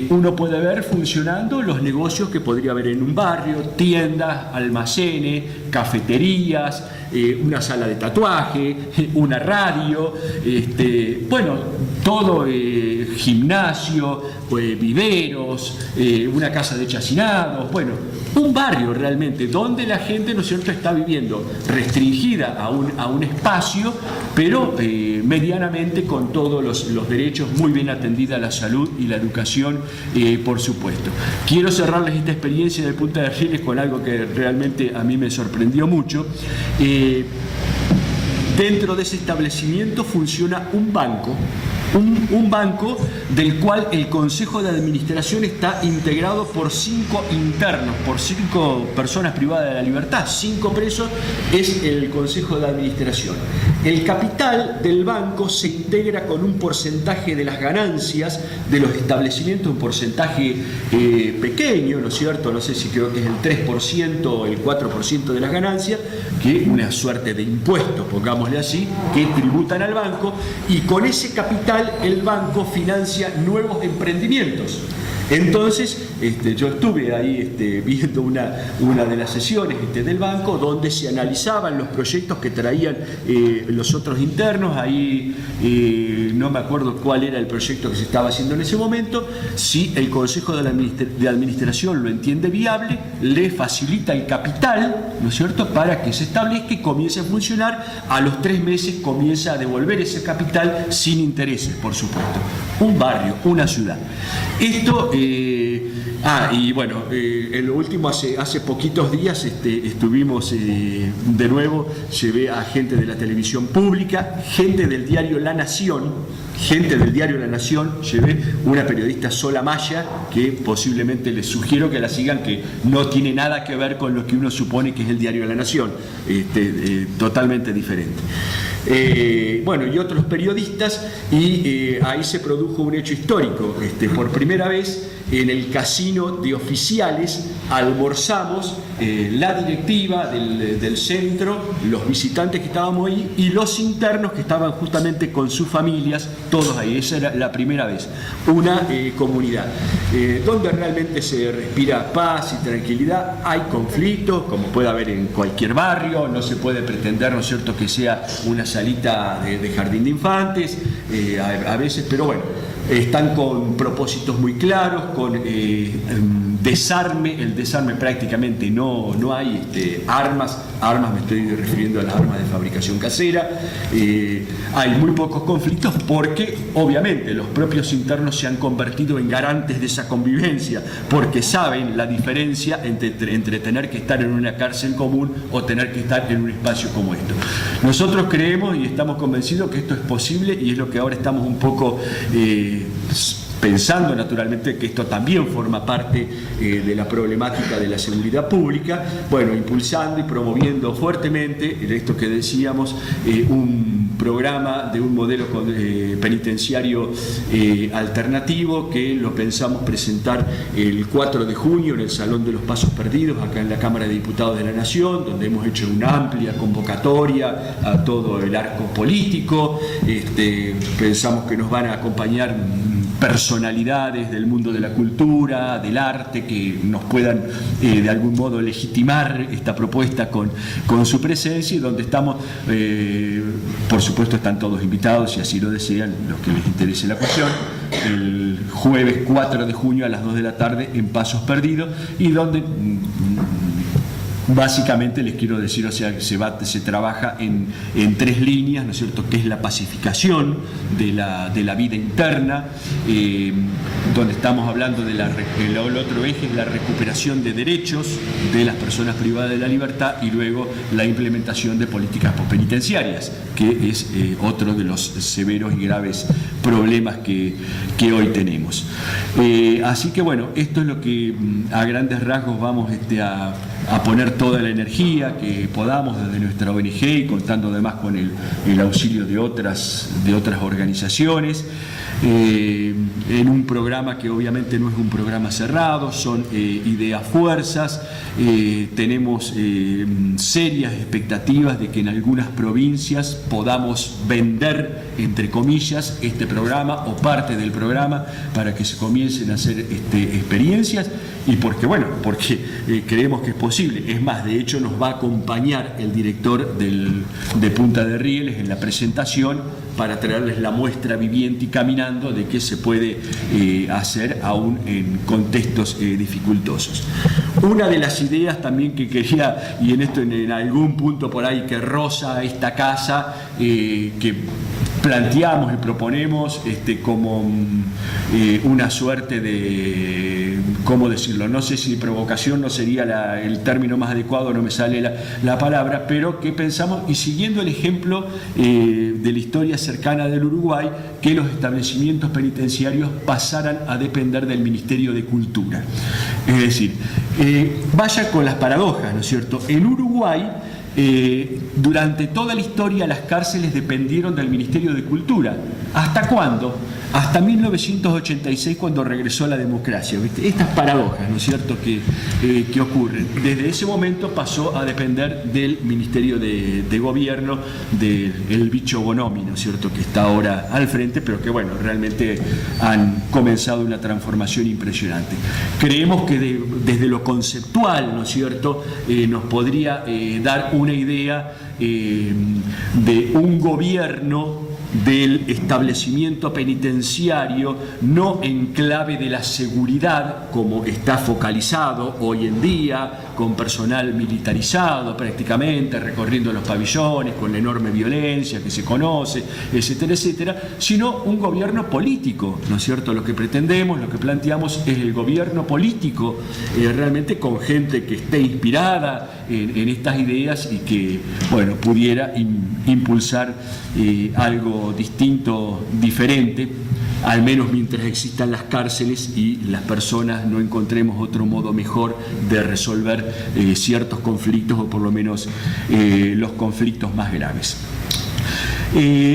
uno puede ver funcionando los negocios que podría haber en un barrio: tiendas, almacenes, cafeterías, una sala de tatuaje, una radio, bueno, todo, gimnasio, viveros, una casa de chacinados, bueno, un barrio realmente donde la gente, ¿no es cierto?, está viviendo restringida a un espacio, pero medianamente con todos los derechos, muy bien atendida la salud y la educación, por supuesto. Quiero cerrarles esta experiencia de Punta de Rieles con algo que realmente a mí me sorprendió mucho. Dentro de ese establecimiento funciona un banco, un banco del cual el Consejo de Administración está integrado por 5 internos, por 5 personas privadas de la libertad. 5 presos es el Consejo de Administración. El capital del banco se integra con un porcentaje de las ganancias de los establecimientos, un porcentaje pequeño, ¿no es cierto? No sé si creo que es el 3% o el 4% de las ganancias, que una suerte de impuestos, pongámosle así, que tributan al banco, y con ese capital el banco financia nuevos emprendimientos. Entonces, yo estuve ahí viendo una de las sesiones del banco, donde se analizaban los proyectos que traían los otros internos. Ahí no me acuerdo cuál era el proyecto que se estaba haciendo en ese momento. Si el Consejo de Administración lo entiende viable, le facilita el capital, ¿no es cierto?, para que se establezca y comience a funcionar. A los 3 meses comienza a devolver ese capital sin intereses, por supuesto. Un barrio, una ciudad. Esto... y bueno, en lo último, hace poquitos días estuvimos de nuevo, llevé a gente de la televisión pública, gente del diario La Nación, llevé una periodista, Sola Maya, que posiblemente les sugiero que la sigan, que no tiene nada que ver con lo que uno supone que es el diario La Nación, totalmente diferente. Bueno, y otros periodistas, y ahí se produjo un hecho histórico. Por primera vez en el casino de oficiales almorzamos la directiva del centro, los visitantes que estábamos ahí y los internos que estaban justamente con sus familias, todos ahí. Esa era la primera vez. Una comunidad donde realmente se respira paz y tranquilidad. Hay conflictos, como puede haber en cualquier barrio, no se puede pretender, ¿no es cierto?, que sea una salita de jardín de infantes, a veces, pero bueno, están con propósitos muy claros, con desarme. El desarme prácticamente no hay armas, me estoy refiriendo a las armas de fabricación casera. Hay muy pocos conflictos porque obviamente los propios internos se han convertido en garantes de esa convivencia, porque saben la diferencia entre tener que estar en una cárcel común o tener que estar en un espacio como esto. Nosotros creemos y estamos convencidos que esto es posible, y es lo que ahora estamos un poco pensando naturalmente que esto también forma parte de la problemática de la seguridad pública, bueno, impulsando y promoviendo fuertemente esto que decíamos, un programa de un modelo penitenciario alternativo que lo pensamos presentar el 4 de junio en el Salón de los Pasos Perdidos, acá en la Cámara de Diputados de la Nación, donde hemos hecho una amplia convocatoria a todo el arco político. Pensamos que nos van a acompañar personalidades del mundo de la cultura, del arte, que nos puedan de algún modo legitimar esta propuesta con su presencia, y donde estamos, por supuesto están todos invitados, si así lo desean, los que les interese la cuestión, el jueves 4 de junio a las 2 de la tarde en Pasos Perdidos, y donde básicamente les quiero decir, o sea, se trabaja en 3 líneas, ¿no es cierto?, que es la pacificación de la vida interna, donde estamos hablando el otro eje es la recuperación de derechos de las personas privadas de la libertad, y luego la implementación de políticas penitenciarias, que es otro de los severos y graves problemas que hoy tenemos. Así que bueno, esto es lo que a grandes rasgos vamos a poner toda la energía que podamos desde nuestra ONG, y contando además con el auxilio de otras organizaciones, en un programa que obviamente no es un programa cerrado, son ideas fuerzas. Tenemos serias expectativas de que en algunas provincias podamos vender, entre comillas, este programa o parte del programa, para que se comiencen a hacer experiencias, y porque creemos que es posible. Es más, de hecho nos va a acompañar el director de Punta de Rieles en la presentación, para traerles la muestra viviente y caminando de qué se puede hacer aún en contextos dificultosos. Una de las ideas también que quería, y en esto en algún punto por ahí que roza esta casa, que planteamos y proponemos como una suerte de, ¿cómo decirlo? No sé si provocación no sería el término más adecuado, no me sale la palabra, pero que pensamos, y siguiendo el ejemplo de la historia cercana del Uruguay, que los establecimientos penitenciarios pasaran a depender del Ministerio de Cultura. Es decir, vaya con las paradojas, ¿no es cierto? En Uruguay, durante toda la historia las cárceles dependieron del Ministerio de Cultura. ¿Hasta cuándo? Hasta 1986, cuando regresó la democracia. ¿Viste? Estas paradojas, ¿no es cierto?, que ocurren. Desde ese momento pasó a depender del Ministerio de Gobierno, del bicho Bonomi, ¿no es cierto?, que está ahora al frente, pero que bueno, realmente han comenzado una transformación impresionante. Creemos que desde lo conceptual, ¿no es cierto?, nos podría dar una idea de un gobierno del establecimiento penitenciario, no en clave de la seguridad como está focalizado hoy en día, con personal militarizado prácticamente, recorriendo los pabellones, con la enorme violencia que se conoce, etcétera, etcétera, sino un gobierno político, ¿no es cierto? Lo que pretendemos, lo que planteamos es el gobierno político, realmente con gente que esté inspirada en estas ideas y que, bueno, pudiera impulsar algo distinto, diferente, al menos mientras existan las cárceles y las personas no encontremos otro modo mejor de resolver ciertos conflictos, o por lo menos los conflictos más graves.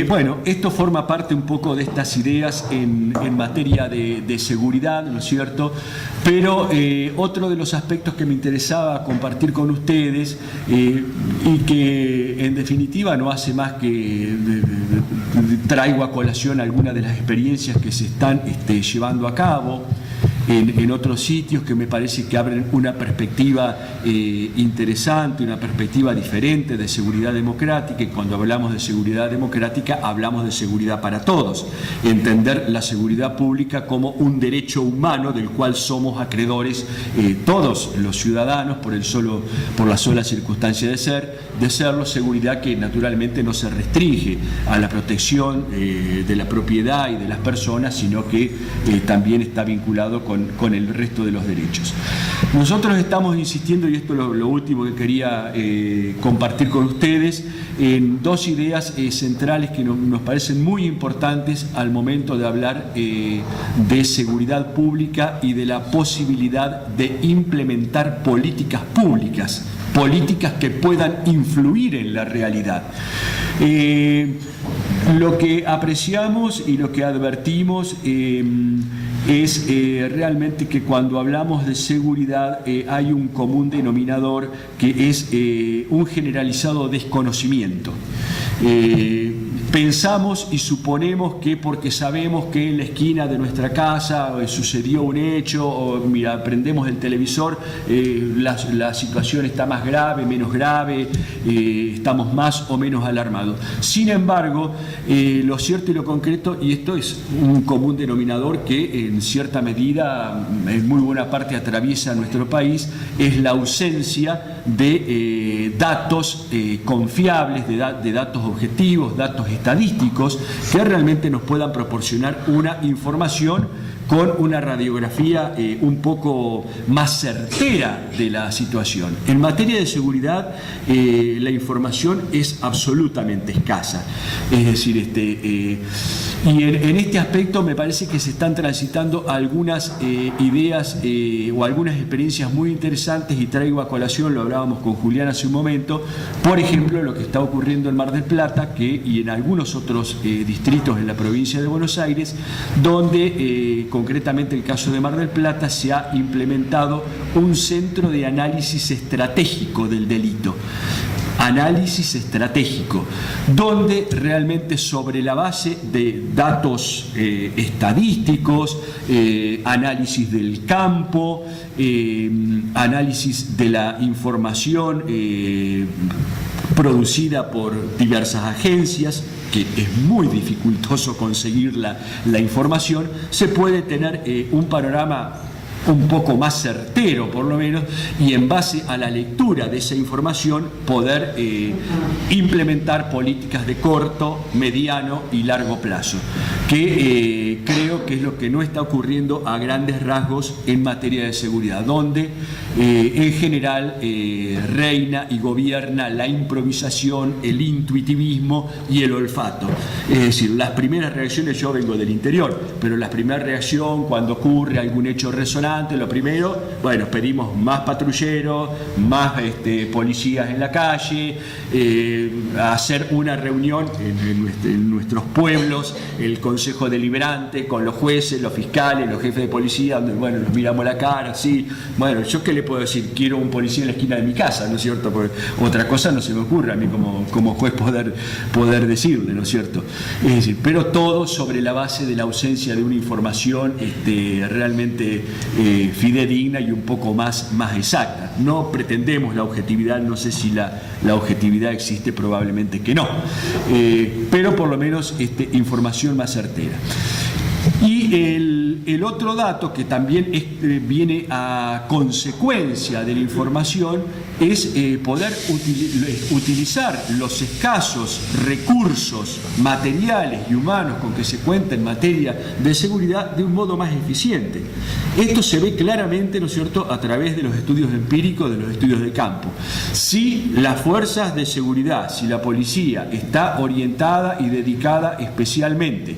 Bueno, esto forma parte un poco de estas ideas en materia de seguridad, ¿no es cierto? Pero otro de los aspectos que me interesaba compartir con ustedes, y que en definitiva no hace más que traigo a colación algunas de las experiencias que se están llevando a cabo, en otros sitios que me parece que abren una perspectiva interesante, una perspectiva diferente de seguridad democrática, y cuando hablamos de seguridad democrática hablamos de seguridad para todos, entender la seguridad pública como un derecho humano del cual somos acreedores todos los ciudadanos por la sola circunstancia de serlo, seguridad que naturalmente no se restringe a la protección de la propiedad y de las personas, sino que también está vinculado con el resto de los derechos. Nosotros estamos insistiendo, y esto es lo último que quería compartir con ustedes, en dos ideas centrales que nos parecen muy importantes al momento de hablar de seguridad pública y de la posibilidad de implementar políticas públicas, políticas que puedan influir en la realidad. Lo que apreciamos y lo que advertimos es realmente que cuando hablamos de seguridad hay un común denominador que es un generalizado desconocimiento. Pensamos y suponemos que porque sabemos que en la esquina de nuestra casa sucedió un hecho, o mira, prendemos el televisor, la situación está más grave, menos grave, estamos más o menos alarmados. Sin embargo, lo cierto y lo concreto, y esto es un común denominador que en cierta medida, en muy buena parte atraviesa nuestro país, es la ausencia de datos confiables, de datos objetivos, datos estadísticos que realmente nos puedan proporcionar una información con una radiografía un poco más certera de la situación. En materia de seguridad, la información es absolutamente escasa. Es decir, y en este aspecto me parece que se están transitando algunas ideas o algunas experiencias muy interesantes, y traigo a colación, lo hablábamos con Julián hace un momento, por ejemplo, lo que está ocurriendo en Mar del Plata y en algunos otros distritos en la provincia de Buenos Aires, donde concretamente el caso de Mar del Plata se ha implementado un centro de análisis estratégico del delito. Análisis estratégico, donde realmente sobre la base de datos estadísticos, análisis del campo, análisis de la información producida por diversas agencias, que es muy dificultoso conseguir la información, se puede tener un panorama un poco más certero por lo menos, y en base a la lectura de esa información poder implementar políticas de corto, mediano y largo plazo, que creo que es lo que no está ocurriendo a grandes rasgos en materia de seguridad, donde en general reina y gobierna la improvisación, el intuitivismo y el olfato. Es decir, las primeras reacciones, yo vengo del interior, pero la primera reacción cuando ocurre algún hecho resonante, lo primero, bueno, pedimos más patrulleros, más policías en la calle, hacer una reunión en nuestros pueblos, el Consejo Deliberante con los jueces, los fiscales, los jefes de policía, donde, bueno, nos miramos la cara, sí, bueno, yo qué le puedo decir, quiero un policía en la esquina de mi casa, ¿no es cierto? Porque otra cosa no se me ocurre a mí como juez poder decirle, ¿no es cierto? Es decir, pero todo sobre la base de la ausencia de una información realmente fidedigna y un poco más exacta. No pretendemos la objetividad, no sé si la objetividad existe, probablemente que no, pero por lo menos información más certera. Y el otro dato que también viene a consecuencia de la información es poder utilizar los escasos recursos materiales y humanos con que se cuenta en materia de seguridad de un modo más eficiente. Esto se ve claramente, ¿no es cierto?, a través de los estudios empíricos, de los estudios de campo. Si las fuerzas de seguridad, si la policía está orientada y dedicada especialmente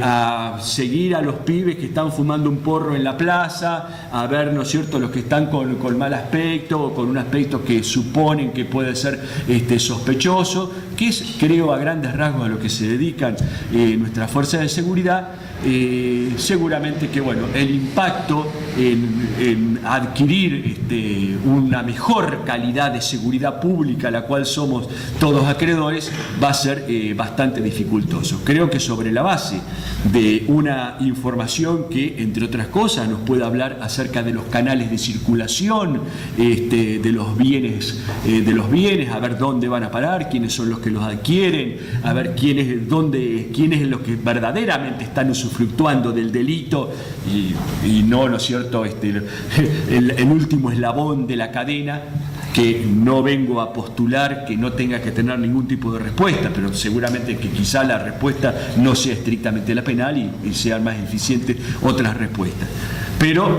a seguir a los pibes que están fumando un porro en la plaza, a ver, ¿no es cierto?, los que están con mal aspecto o con un aspecto que suponen que puede ser sospechoso, que es, creo, a grandes rasgos a lo que se dedican nuestras fuerzas de seguridad. Seguramente que, bueno, el impacto en adquirir una mejor calidad de seguridad pública a la cual somos todos acreedores va a ser bastante dificultoso. Creo que sobre la base de una información información que, entre otras cosas, nos pueda hablar acerca de los canales de circulación de los bienes, a ver dónde van a parar, quiénes son los que los adquieren, a ver quiénes es los que verdaderamente están usufructuando del delito y no, ¿no es cierto?, el último eslabón de la cadena, que no vengo a postular que no tenga que tener ningún tipo de respuesta, pero seguramente que quizá la respuesta no sea estrictamente la penal y sean más eficientes otras respuestas. Pero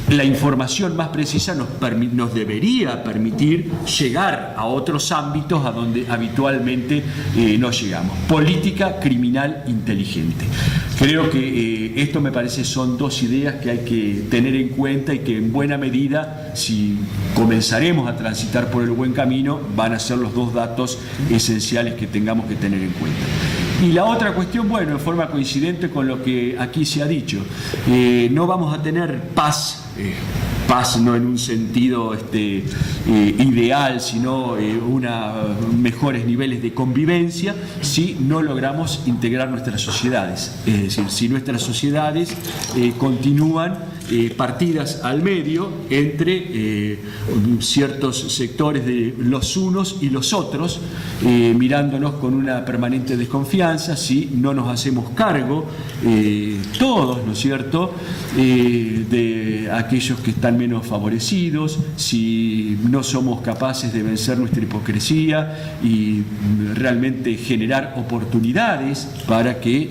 la información más precisa nos debería permitir llegar a otros ámbitos a donde habitualmente no llegamos. Política criminal inteligente. Creo que esto me parece son dos ideas que hay que tener en cuenta y que en buena medida, si comenzaremos a transitar por el buen camino, van a ser los dos datos esenciales que tengamos que tener en cuenta. Y la otra cuestión, bueno, en forma coincidente con lo que aquí se ha dicho, no vamos a tener paz no en un sentido ideal, sino mejores niveles de convivencia si no logramos integrar nuestras sociedades. Es decir, si nuestras sociedades continúan partidas al medio entre ciertos sectores de los unos y los otros, mirándonos con una permanente desconfianza, si no nos hacemos cargo todos, ¿no es cierto?, de aquellos que están menos favorecidos, si no somos capaces de vencer nuestra hipocresía y realmente generar oportunidades para que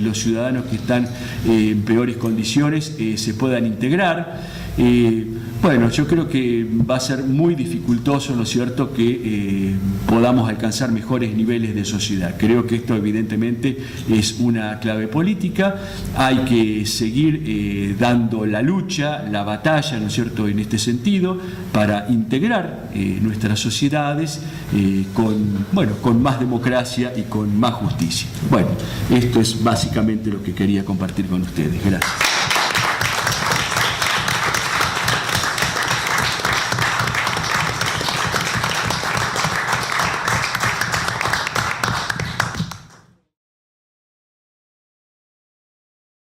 los ciudadanos que están en peores condiciones se puedan integrar. Bueno, yo creo que va a ser muy dificultoso, ¿no es cierto?, que podamos alcanzar mejores niveles de sociedad. Creo que esto evidentemente es una clave política. Hay que seguir dando la lucha, la batalla, ¿no es cierto?, en este sentido, para integrar nuestras sociedades con más democracia y con más justicia. Bueno, esto es básicamente lo que quería compartir con ustedes. Gracias.